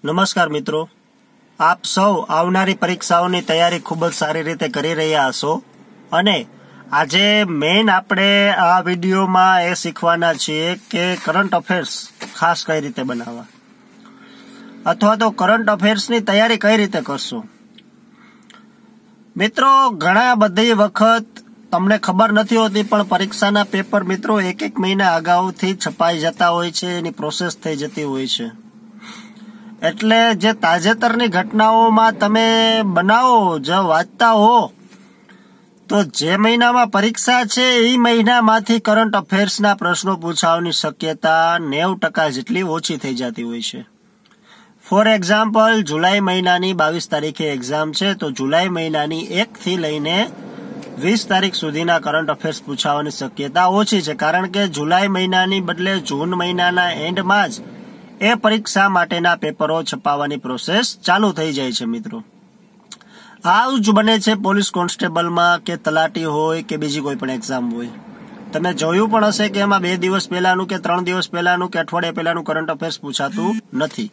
નમસ્કાર મિત્રો, આપ સૌ આવનારી પરીક્ષાઓની તૈયારી ખૂબ જ સારી રીતે કરી રહ્યા હશો અને આજે મેઇન આપણે આ વિડીયોમાં એ શીખવાના છીએ કે કરંટ અફેર્સ ખાસ કઈ રીતે બનાવવા અથવા તો કરંટ અફેર્સની તૈયારી કઈ રીતે કરશો. મિત્રો, ઘણા બધી વખત તમને ખબર નથી હોતી પણ પરીક્ષાના પેપર મિત્રો એક મહિના અગાઉથી છપાઈ જતા હોય છે, એની પ્રોસેસ થઈ જતી હોય છે. એટલે જે તાજેતરની ઘટનાઓમાં તમે બનાવો, જો વાંચતા હો તો જે મહિનામાં પરીક્ષા છે એ મહિનામાંથી કરંટ અફેર્સના પ્રશ્નો પૂછાવાની શક્યતા 90% જેટલી ઓછી થઈ જતી હોય છે. ફોર એક્ઝામ્પલ, જુલાઈ મહિનાની 22 તારીખે એક્ઝામ છે તો જુલાઈ મહિનાની 1 થી લઈને 20 તારીખ સુધીના કરંટ અફેર્સ પૂછાવાની શક્યતા ઓછી છે, કારણ કે જુલાઈ મહિનાની બદલે જૂન મહિનાના એન્ડમાં જ એ પરીક્ષા માટેના પેપરો છપાવવાની પ્રોસેસ ચાલુ થઈ જાય છે. મિત્રો, આવું જ બને છે પોલીસ કોન્સ્ટેબલમાં કે તલાટી હોય કે બીજી કોઈ પણ એક્ઝામ હોય. તમે જોયું પણ હશે કે એમાં 2 દિવસ પહેલાનું કે 3 દિવસ પહેલાનું કે અઠવાડિયા પહેલાનું કરંટ અફેર્સ પૂછાતું નથી.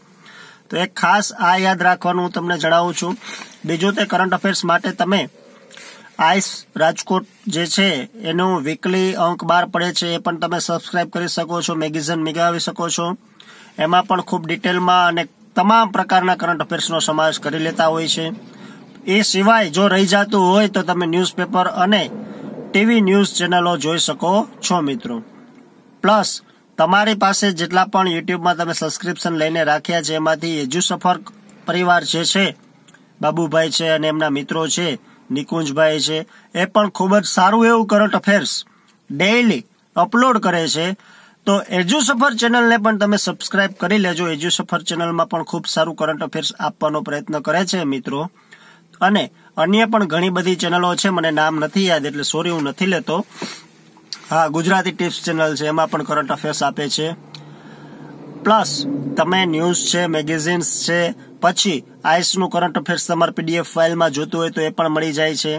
તો એક ખાસ આ યાદ રાખવાનું હું તમને જણાવું છું. બીજું તે કરંટ અફેર્સ માટે તમે આઈસ રાજકોટ જે છે એનું વીકલી અંક બહાર પડે છે, એ પણ તમે સબસ્ક્રાઇબ કરી શકો છો, મેગેઝિન મંગાવી શકો છો. એમાં પણ ખૂબ ડિટેલમાં અને તમામ પ્રકારના કરંટ અફેર્સનો સમાવેશ કરી લેતા હોય છે. એ સિવાય જો રહી જતું હોય તો તમે ન્યૂઝપેપર અને ટીવી ન્યૂઝ ચેનલો જોઈ શકો છો. મિત્રો, પ્લસ તમારી પાસે જેટલા પણ યુટ્યુબમાં તમે સબસ્ક્રિપ્શન લઈને રાખ્યા છે એમાંથી એજ્યુસફર પરિવાર જે છે, બાબુભાઈ છે અને એમના મિત્રો છે, નિકુંજભાઈ છે, એ પણ ખૂબ જ સારું એવું કરંટ અફેર્સ ડેઈલી અપલોડ કરે છે. તો એજ્યુસફર ચેનલને પણ તમે સબસ્ક્રાઇબ કરી લેજો. એજ્યુસફર ચેનલમાં પણ ખૂબ સારું કરંટ અફેર્સ આપવાનો પ્રયત્ન કરે છે મિત્રો. અને અન્ય પણ ઘણી બધી ચેનલો છે, મને નામ નથી યાદ એટલે સોરી હું નથી લેતો. હા, ગુજરાતી ટિપ્સ ચેનલ છે, એમાં પણ કરંટ અફેર્સ આપે છે. પ્લસ તમે ન્યૂઝ છે, મેગેઝિન્સ છે, પછી આઈસનું કરંટ અફેર્સ તમારે પીડીએફ ફાઇલમાં જોતું હોય તો એ પણ મળી જાય છે.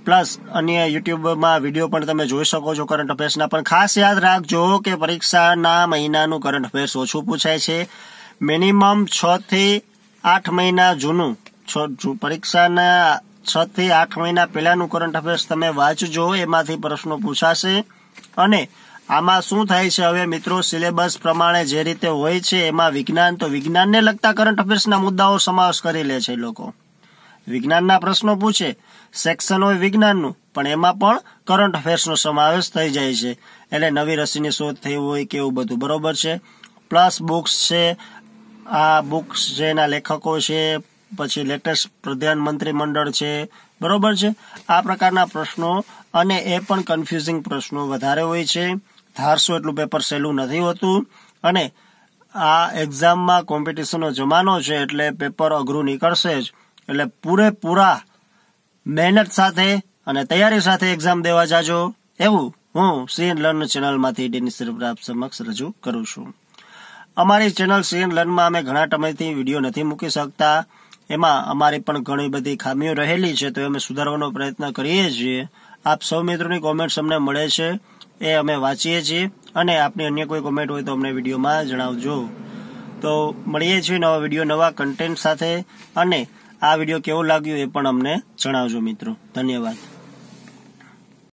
પ્લસ અન્ય યુટ્યુબમાં વિડીયો પણ તમે જોઈ શકો છો કરંટ અફેર્સના. પણ ખાસ યાદ રાખજો કે પરીક્ષાના મહિનાનું કરંટ અફેર્સ ઓછું પૂછાય છે. મિનિમમ 6 થી 8 મહિના જૂનું, પરીક્ષાના 6 થી 8 મહિના પહેલાનું કરંટ અફેર્સ તમે વાંચજો, એમાંથી પ્રશ્નો પૂછાશે. અને આમાં શું થાય છે હવે મિત્રો, સિલેબસ પ્રમાણે જે રીતે હોય છે એમાં વિજ્ઞાન, તો વિજ્ઞાનને લગતા કરંટ અફેર્સના મુદ્દાઓ સમાવેશ કરી લે છે લોકો. વિજ્ઞાનના પ્રશ્નો પૂછે, સેક્શન હોય વિજ્ઞાનનું, પણ એમાં પણ કરંટ અફેર્સનો સમાવેશ થઈ જાય છે. એટલે નવી રસીની શોધ થઈ હોય કે એવું બધું, બરોબર છે. પ્લસ બુક્સ છે, આ બુક્સ છે એના લેખકો છે, પછી લેટેસ્ટ પ્રધાનમંત્રી મંડળ છે, બરોબર છે. આ પ્રકારના પ્રશ્નો, અને એ પણ કન્ફ્યુઝિંગ પ્રશ્નો વધારે હોય છે. ધારશો એટલું પેપર સહેલું નથી હોતું. અને આ એક્ઝામમાં કોમ્પિટિશનનો જમાનો છે એટલે પેપર અઘરું નીકળશે જ. એટલે પૂરેપૂરા મહેનત સાથે અને તૈયારી સાથે એક્ઝામ દેવા જાજો, એવું હું સીએન લર્ન ચેનલમાંથી ડીની સિર્ફ આપ સમક્ષ રજૂ કરું છું. અમારી ચેનલ સીએન લર્નમાં અમે ઘણા સમયથી વિડીયો નથી મૂકી શકતા. એમાં અમારી પણ ઘણી બધી ખામીઓ રહેલી છે, તો અમે સુધારવાનો પ્રયત્ન કરીએ છીએ. આપ સૌ મિત્રોની કોમેન્ટ્સ અમને મળે છે, એ અમે વાંચીએ છીએ. અને આપની અન્ય કોઈ કોમેન્ટ હોય તો અમને વિડીયોમાં જણાવજો. તો મળીએ છીએ નવા વિડીયો, નવા કન્ટેન્ટ સાથે. અને આ વિડીયો કેવો લાગ્યો એ પણ અમને જણાવજો મિત્રો. ધન્યવાદ.